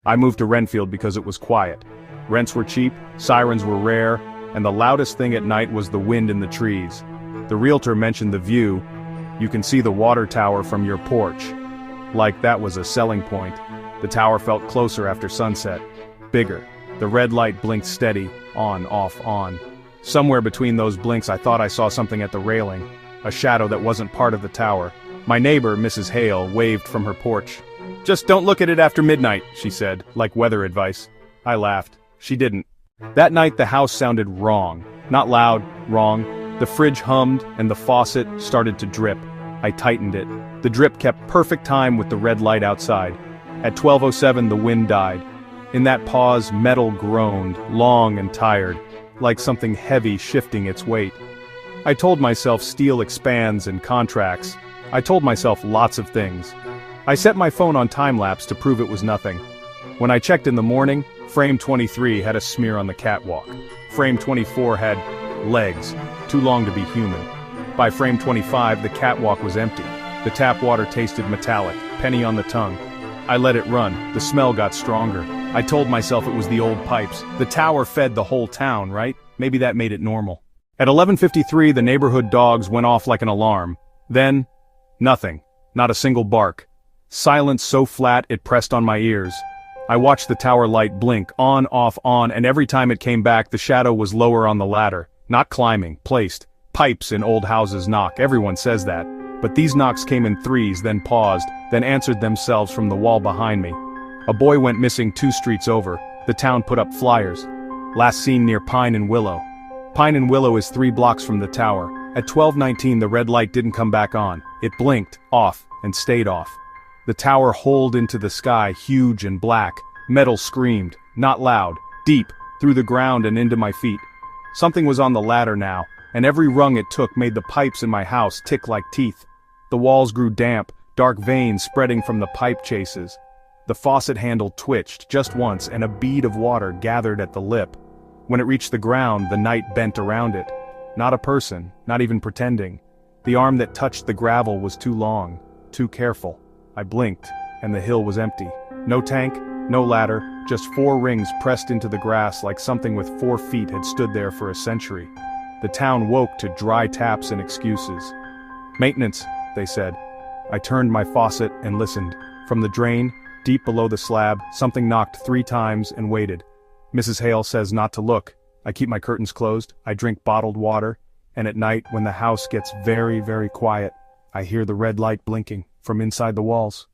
I moved to Renfield because it was quiet. Rents were cheap, sirens were rare, and the loudest thing at night was the wind in the trees. The realtor mentioned the view. You can see the water tower from your porch. Like that was a selling point. The tower felt closer after sunset. Bigger. The red light blinked steady, on, off, on. Somewhere between those blinks I thought I saw something at the railing. A shadow that wasn't part of the tower. My neighbor, Mrs. Hale, waved from her porch. "Just don't look at it after midnight," she said, like weather advice. I laughed. She didn't. That night the house sounded wrong. Not loud, wrong. The fridge hummed, and the faucet started to drip. I tightened it. The drip kept perfect time with the red light outside. At 12:07 the wind died. In that pause metal groaned, long and tired, like something heavy shifting its weight. I told myself steel expands and contracts. I told myself lots of things. I set my phone on time-lapse to prove it was nothing. When I checked in the morning, frame 23 had a smear on the catwalk. Frame 24 had legs, too long to be human. By frame 25 the catwalk was empty. The tap water tasted metallic, penny on the tongue. I let it run. The smell got stronger. I told myself it was the old pipes. The tower fed the whole town, right? Maybe that made it normal. At 11:53 the neighborhood dogs went off like an alarm. Then, nothing. Not a single bark. Silence so flat it pressed on my ears. I watched the tower light blink, on, off, on, and every time it came back the shadow was lower on the ladder. Not climbing, placed. Pipes in old houses knock, everyone says that. But these knocks came in threes, then paused, then answered themselves from the wall behind me. A boy went missing 2 streets over. The town put up flyers. Last seen near Pine and Willow. Pine and Willow is 3 blocks from the tower. At 12:19 the red light didn't come back on. It blinked, off, and stayed off. The tower holed into the sky, huge and black. Metal screamed, not loud, deep, through the ground and into my feet. Something was on the ladder now, and every rung it took made the pipes in my house tick like teeth. The walls grew damp, dark veins spreading from the pipe chases. The faucet handle twitched, just once, and a bead of water gathered at the lip. When it reached the ground, the night bent around it. Not a person, not even pretending. The arm that touched the gravel was too long, too careful. I blinked, and the hill was empty. No tank, no ladder, just 4 rings pressed into the grass like something with 4 feet had stood there for a century. The town woke to dry taps and excuses. "Maintenance," they said. I turned my faucet and listened. From the drain, deep below the slab, something knocked 3 times and waited. Mrs. Hale says not to look. I keep my curtains closed, I drink bottled water, and at night when the house gets very, very quiet, I hear the red light blinking from inside the walls.